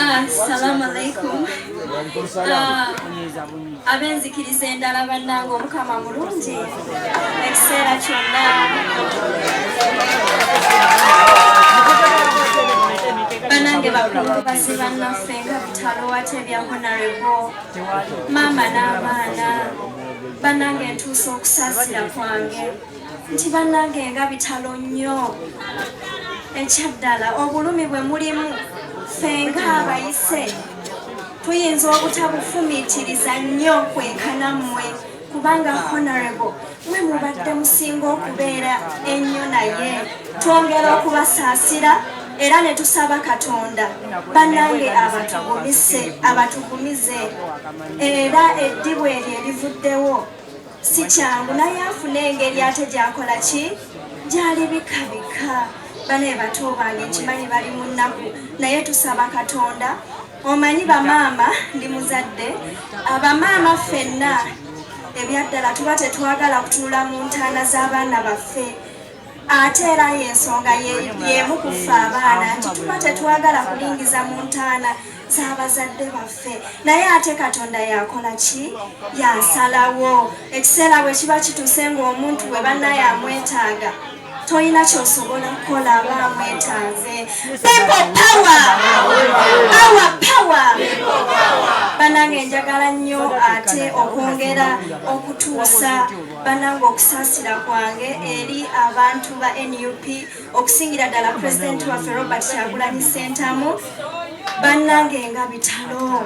Assalamu alaikum. Abenzikiriza endala bannange omukama mulungi ekiseera kyonna bannange bakulu basi bannaffe nga bitalo ate bya honorable maama n'abaana bannange ntuuse okusaasira kwange nti bannange nga bitalo nnyo ekyaddala obulumi bwe mulimu ffe ng'abayise tuyinza obutabufumiitiriza nnyo kwenkana mmwe kubanga honorable mwe mubadde musinga okubeera ennyo naye twongera okubasaasira era ne tusaba Katonda bannange abatugumize era eddibu eryo erivuddewo si kyangu naye afuna engeri ate gyakola ki gyali bikabika bane bato bange nkimanyi bali mu nnaku naye tusaba Katonda omanyi bamaama ndi muzadde abamaama ffenna ebyaddala tuba tetwagala kutuula mu ntaana z'abaana baffe ate era y'ensonga y'emu kufa abaana nti tuba tetwagala kulingiza mu ntaana z'abazadde baffe naye ate Katonda yakola ki yasalawo ekiseera bwe kiba kituuse ng'omuntu we bannaye amwetaaga toyina kyosobola kukola abamwetaaze people power bannange njagala nnyo ate okwongera okutuusa bannange okusaasira kwange eri abantu ba NUP okusingira ddala pulezidenti waffe Robert Kyagulanyi Ssentamu bannange nga bitalo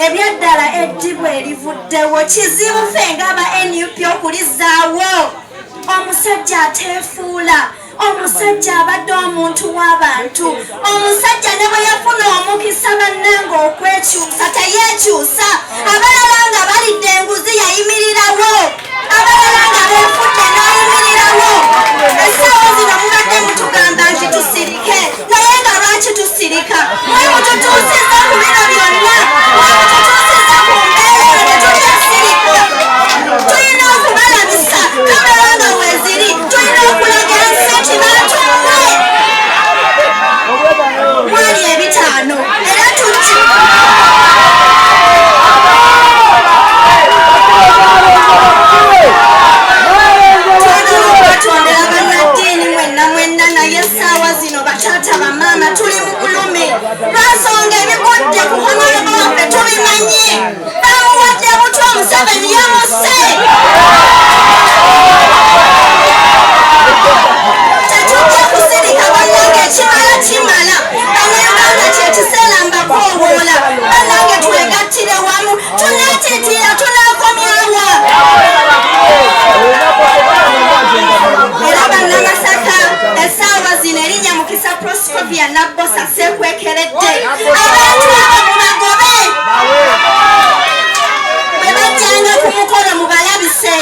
ebyaddala eddibu erivuddewo kizibu ffe ng'aba NUP okulizaawo omusajja ateefuula omusajja abadde omuntu w'abantu omusajja ne bwe yafuna omukisa bannange okwekyusa teyeekyusa abalala nga balidde enguzi yayimirirawo abalala nga beefudde n'ayimirirawo essaawa zino mubadde mutugamba nti tusirike naye nga lwaki tusirika mwe mututuusiza ku bino byonna mwe mututuusiza ku mbeera tetukyasirika tulina okubalabisa kamera nga weeziri tulina okulaga ensi nti batuwe mwali ebitaano era tuti twatondera bannaddiini mwenna naye essaawa zino bataata bamaama tuli mu bulumi lwansonga ebigudde ku honorable waffe tubimanyi bamuwadde butwa Museveni yamuse tetujja kusirika bannange ekimala kimala bannayuganda kyekiseera mbakoowoola bannange twegattire wamu tuneetiitira tunaakomyawa era bannamasaka essaawa zino erinnya Mukisa Proscovia Nabbosa seekwekeredde abantu abo mubagobe bwe bajjanga ku mukolo mubalabise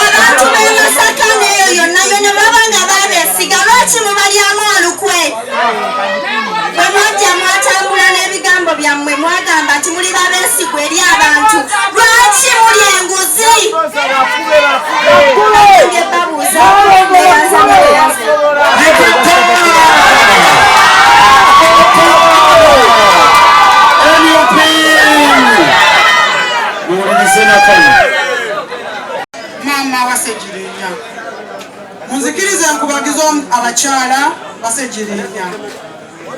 abantu b'e Masaka n'eyo yonna baba nga babeesiga lwaki mubalyamu olukwe bwe mwajja mwatambula n'ebigambo byammwe mwagamba nti muli babeesigwa eri abantu lwaki muli enguzi nange babuuza maama wasejirinya munzikirize nkubagiza abakyala basejirinya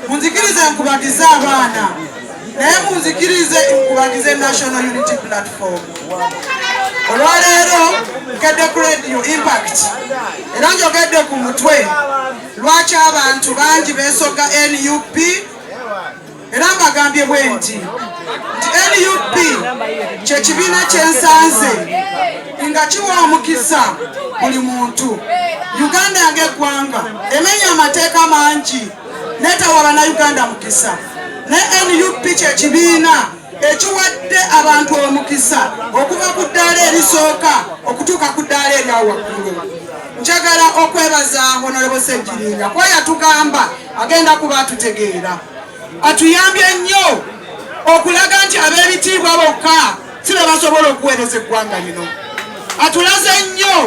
munzikirize nkubagize abaana naye munzikirize nkubagize National Unity Platform olwaleero nkedde ku Radio Impact era njogedde ku mutwe lwaki abantu bangi beesoga NUP era mbagambye bwe nti NUP kyekibiina kyensanze nga kiwa omukisa buli muntu Uganda yange eggwanga emenya amateeka mangi netawa bannayuganda mukisa ne NUP kyekibiina ekiwadde abantu omukisa okuva ku ddaala erisooka okutuuka ku ddaala eryawaggulu njagala okwebaza Honorable Ssejjirinnya kuba yatugamba agenda kuba atutegeera atuyambye nnyo okulaga nti ab'ebitiibwa bokka si be basobola okuweereza eggwanga lino atulaze nnyo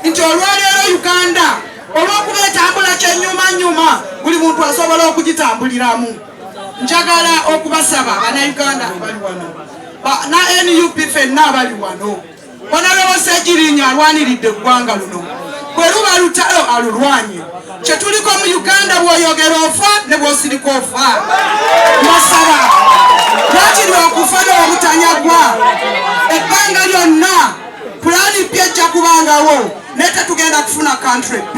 nti olwaleero Uganda olw'okuba etambula kyennyumanyuma buli muntu asobola okugitambuliramu njagala okubasaba bannayuganda abali wano na NUP ffenna abali wano Honorable Ssegirinnya alwaniridde eggwanga luno bwe luba lutalo alulwanye kye tuliko mu Uganda bw'oyogera ofa ne bw'osirika ofa mbasaba lwakiri okufa n'obutanyagwa ebbanga lyonna pulaani ppya ejja kubangawo naye tetugenda kufuna country B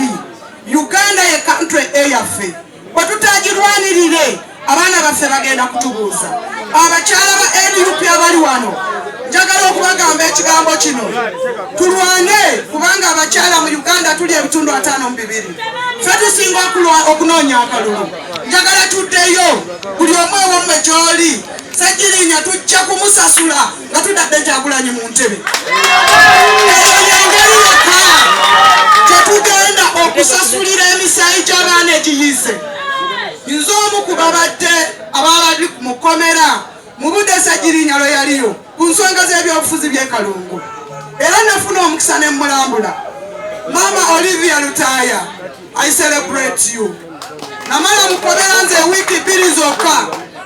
Uganda ye country A yaffe bwe tutagirwanirire abaana baffe bagenda kutubuuza abakyala ba NUP abali wano njagala okubagamba ekigambo kino tulwane kubanga abakyala mu Uganda tuli ebitundu 52 ffe tusinga okunoonya akalulu njagala tuddeyo buli omu ewammwe gy'oli Ssegirinnya tujja kumusasula nga tudadde Kyagulanyi mu ntebe eyo yengeri yokka tetugenda okusasulira emisayi gy'abaana egiyize nze omu ku babadde ababali mu kkomera mu budde Ssegirinnya lwe yaliyo ku nsonga z'ebyobufuzi by'e Kalungu era nafuna omukisa ne mulambula Mama Olivia Lutaaya I celebrate you namala mu kkomera nze wiiki 2 zokka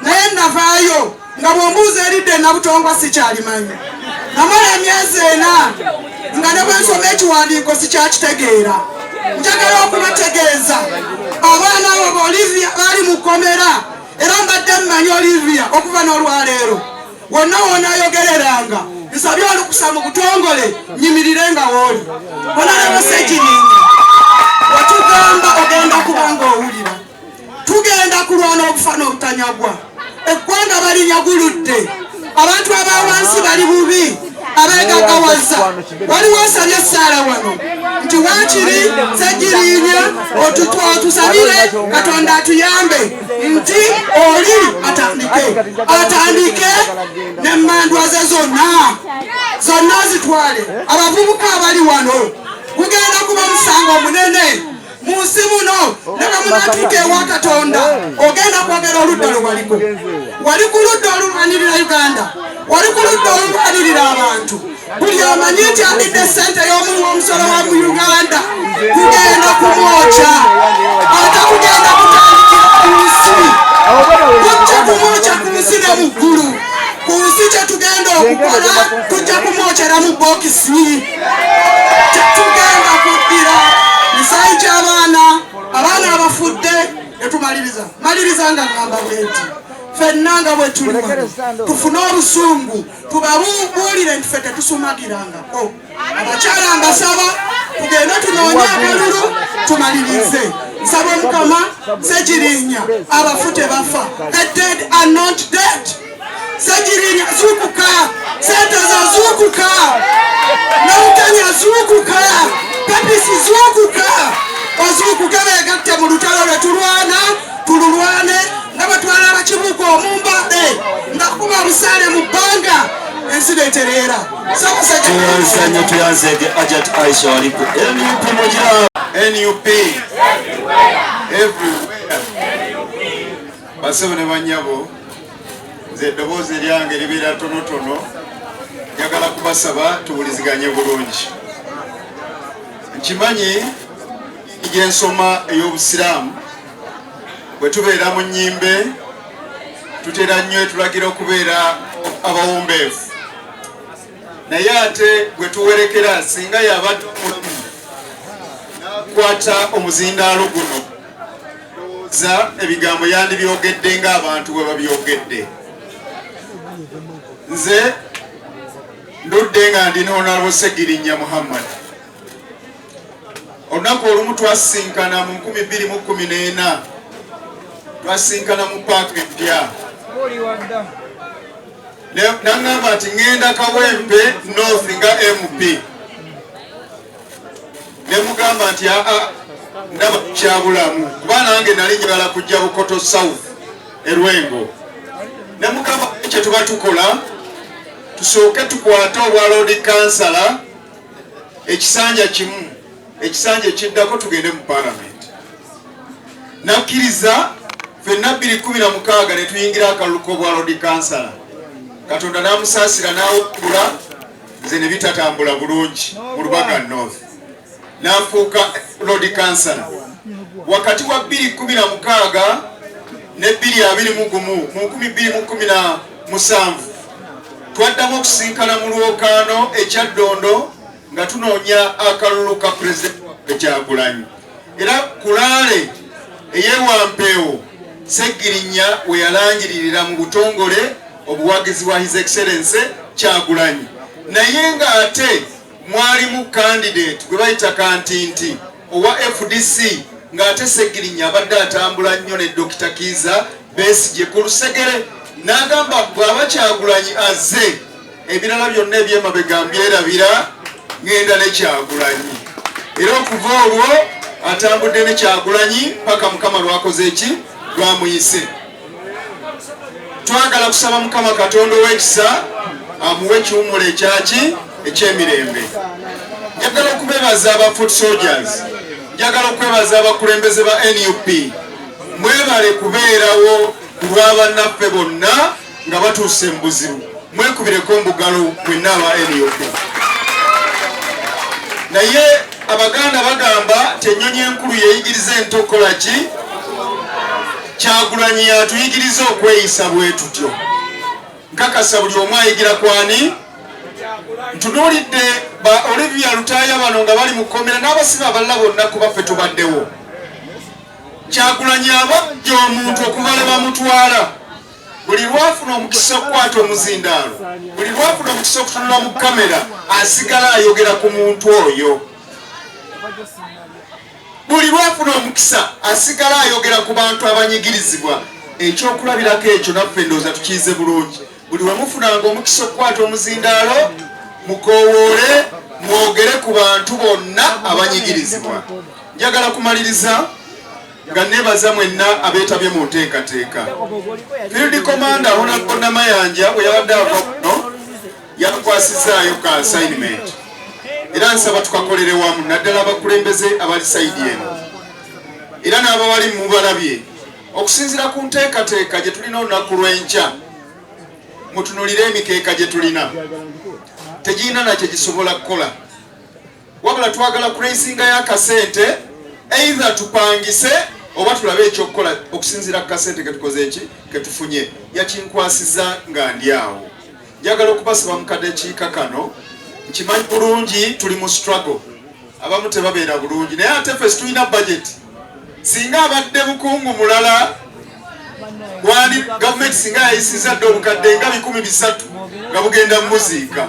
naye navaayo nga bw'ombuuza eridde nabutongwa sikyalimanyi namala emyezi 4 nga ne bwe nsoma ekiwandiiko sikyakitegeera njagala okubategeeza abaana abo ba Olivia baali mu kkomera era mbadde mmanyi Olivia okuva n'olwaleero wonna wonaayogereranga nsabye olukusa mu butongole nyimirire nga wooli Honorable Ssegirinnya watugamba ogenda kubanga owulira tugenda kulwana okufa n'obutanyagwa eggwanga balinyaguludde abantu abawansi bali bubi abeegagawaza waliwo asabye Saala wano nti waakiri Ssegirinnya otusabire Katonda atuyambe nti oli atandike n'emmandwa ze zonna zitwale abavubuka abali wano kugenda kuba musango munene mu nsi muno ne bamunatuuka ewa Katonda ogenda kwogera oludda lwe waliko wali ku ludda olulwanirira Uganda wali ku ludda olulwanirira abantu buli omanyi nti alidde ssente y'omuwa omusolo wa mu Uganda kugenda kumwokya ate kugenda kutandikira ku nsi tujja kumwokya ku nsi ne mu ggulu ku nsi kye tugenda okukola tujja kumwokyera mu bokisi tetugenda kuddira misayi gy'abaana abafudde netumaliriza nga ngamba bwenti ffenna nga bwe tuli wano tufune obusungu tubabuulire nti ffe tetusumagirangako abakyala mbasaba tugende tunoonya akalulu tumalirize nsaba Omukama Ssegirinnya abafu tebafa the dead are not dead Ssegirinnya zuukuka Senteza zuukuka Nawukenya zuukuka Pepisi zuukuka ozuukuka beegatte mu lutalo lwe tululwane nga batwala abakibuuka omumbadde nga kuba busaale mu bbanga ensi neetereera tuyanzege Ajat Aisha waliku NUP mugira NUP everywhere basebo ne banyabo nze eddoboozi lyange libeera tonotono njagala kubasaba tuwuliziganye bulungi nkimanyi gyensoma ey'obusiraamu bwe tubeera mu nnyimbe tutera nnyo tulagira okubeera abawombeefu naye ate bwe tuwerekera singa yabadde omulamu n'akwata omuzindaalo guno za ebigambo yandibyogedde ng'abantu bwe babyogedde nze ndudde nga ndi ne Honorable Ssegirinnya Muhammad olunaku olumu twasinkana mu 2014 twasinkana mu paaka empya naŋŋamba nti ŋŋenda Kawempe North nga MP ne mugamba nti ndaba kyabulamu kuba nange nali njagala kujja Bukoto South Erwengo ne mugamba kye tuba tukola tusooke tukwate obwa Lord Councillor ekisanja kimu ekisanja ekiddako tugende mu Parliament nakkiriza ffenna 2016 ne tuyingira akalulu k'obwa Lord Councillor Katonda n'amusaasira n'awugula nze ne bitatambula bulungi mu Lubaga North n'afuuka Lord Councillor wakati wa 2016 ne 2021 mu 2017 twaddamu okusinkana mu lwokaano ekyaddondo nga tunoonya akalulu ka pulezidenti Kyagulanyi. Era kulaale eyewampeewo Sseggirinya we yalangiririra mu butongole obuwagizi bwa His Excellency Kyagulanyi, naye ng'ate mwalimu candidate gwe bayita Kantinti owa FDC ng'ate Sseggirinya abadde atambula nnyo ne Dr. Kiza Besigye ku lusegere n'agamba bw'aba Kyagulanyi azze ebirala byonna ebyemabega mbyerabira ngenda ne Kyagulanyi. Era okuva olwo atambudde ne Kyagulanyi paka Mukama lwakoze eki lwamuyise. Twagala kusaba Mukama Katonda ow'ekisa amuwe ekiwummulo ekyaki ekyemirembe. Njagala okubeebaza aba foot soldiers, njagala okwebaza abakulembeze ba NUP, mwebale kubeerawo ku lw'abannaffe bonna nga batuuse mu buzibu. Mwekubireko mbugalo mwenna aba NUP. Naye Abaganda bagamba ennyonyi enkulu yeeyigiriza ento okukola ki? Kyagulanyi yatuyigiriza okweyisa bwe tutyo. Nkakasa buli omu ayigira kwani? Ntunuulidde ba Olivia Lutaaya bano nga bali mu kkomera n'abasibe abalala bonna kuba ffe tubaddewo. Kyagulanyi abajja omuntu okubala bamutwala. Buli lwafuna omukisa okukwata omuzindaalo, buli lwafuna omukisa okutunula mu kamera, asigala ayogera ku muntu oyo. Buli lwafuna omukisa asigala ayogera ku bantu abanyigirizibwa. Ekyokulabirako ekyo naffe ndowooza tukiyize bulungi. Buli we mufunanga omukisa okukwata omuzindaalo, mukoowoole mwogere ku bantu bonna abanyigirizibwa. Njagala kumaliriza nga nebaza mwenna abeetabye mu nteekateeka. Field Commander Honorable Namayanja bwe yabadde ava kuno yakwasizaayo ka assignment. Era nsaba tukakolere wamu naddala abakulembeze abali sayidi eno. Era n'abawali mubalabye okusinziira ku nteekateeka gye tulina olunaku lw'enkya. Mutunulire emikeeka gye tulina. Tegirina nakyo gisobola kukola. Wabula twagala kuraisingayo akasente either tupangise oba tulabe ekyokukola okusinziira ku kasente ketukoze eki ketufunye. Yakinkwasiza nga ndi awo. Njagala okubasaba mu kadekiika kano, nkimanyi bulungi tuli mu struggle. Abamu tebabeera bulungi naye ate ffe tulina budget. Singa abadde bukungu mulala gwani gavumenti singa yayisiza dde obukadde nga 300 nga bugenda mu muziika.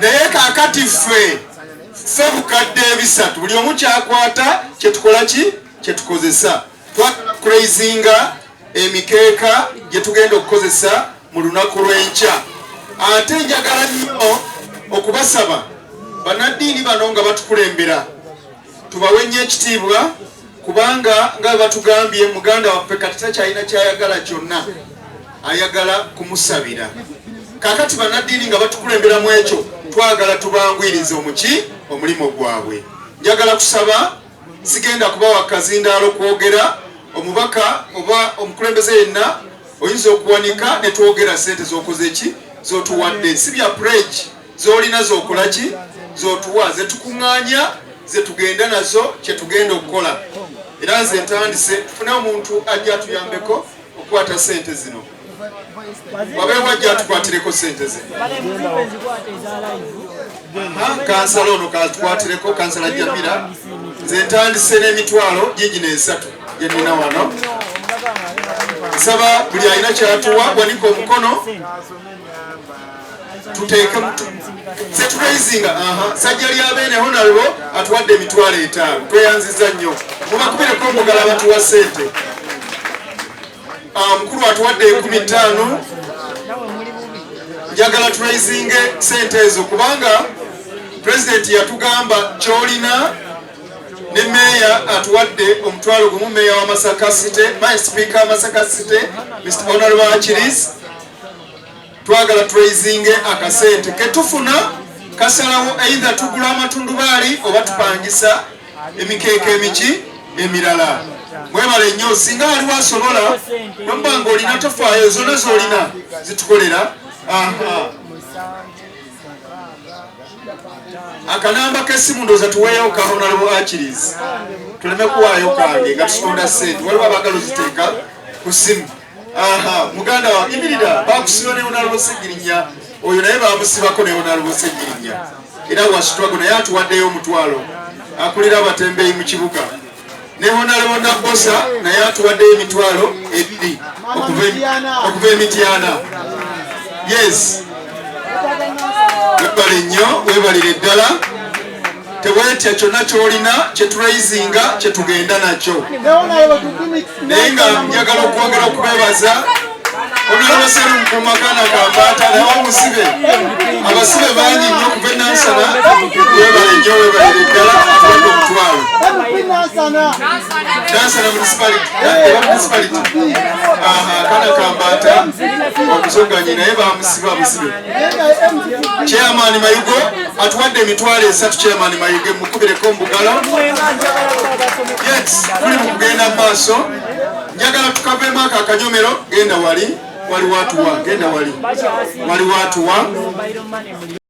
Naye kaakati ffe bukadde 300 buli omu kyakwata kyetukola ki kyetukozesa. Twakurayizinga emikeeka gye tugenda okukozesa mu lunaku lw'enkya. Ate njagala nnyo okubasaba bannaddiini bano nga batukulembera tubawe nnyo ekitiibwa, kubanga nga batugambye muganda waffe kati takyalina kyayagala kyonna, ayagala kumusabira. Kakati bannaddiini nga batukulembera mu ekyo twagala tubangwirize omulimu gwabwe. Njagala kusaba sigenda kubawa kazindaalo kwogera, omubaka oba omukulembeze yenna oyinza okuwanika ne twogera sente z'okoze ki z'otuwadde. Si bya pledge z'olina z'okola ki z'otuwa zetukuŋŋaanya zetugenda nazo kyetugenda okukola. Era nze ntandise tufune omuntu ajja atuyambeko okukwata sente zino. Wabeewo ajja atukwatireko sente zino. Kansala ono katukwatireko, kansala Jamira. Nze ntandise n'emitwalo gigino 3 gye nnina wano. Nsaba buli alina kyatuwa wanika omukono tuteeke zeturayizinga. Sajja ly'abeene Honorable atuwadde emitwalo 5. Tweyanziza nnyo. Mubakubireko omugala abatuwa sente. Mukulu atuwadde 15. Njagala turayizinge sente ezo kubanga Pulezidenti yatugamba kyolina ne meeya atuwadde omutwalo gumu, meeya wa Masaka City, my speaker wa Masaka City, Mr. Honorable Achiris. Twagala turayizinge akasente ketufuna kasalawo either tugula amatundubaali oba tupangisa emikeeka emirala. Mwebale nnyo singa waliwo asobola nombanga olina tofaayo zonna z'olina zitukolera. Akanamba k'essimu ndowooza tuweeyo ka Honorable Achiris tuleme kuwaayo kange nga tusonda sente. Waliwo abaagala oziteeka kusimu. Aha, muganda wa imirida bakusiba ne onalubosegirinya oyo naye bamusibako ne onalubosegirinya era wasitwago naye atuwaddeyo omutwalo akulira abatembeeyi mu kibuga ne onalabona bosa naye atuwaddeyo emitwalo 2 okuva emityana. Yes, webale nnyo, webalire ddala. Tewetya kyonna kyolina kyetulayizinga kyetugenda nakyo naye nga njagala okwongera okubeebaza onalabaseri mukumakana Kambata naye omusibe abasibe bangi nnyo okuva enansana. Webale nnyo, webalire ddala atuwadde omutwalo. Nansana municipality kana Kambata omuzogganyi naye bamusibe amusibe. Chairman Mayugo atuwadde emitwalo 3. Chairman Mayuge mukubireko mbugalo. Yes, tuli mu kugenda maaso. Njagala tukaveemu ako akanyomero. Genda wali watuwa, genda wali watuwa.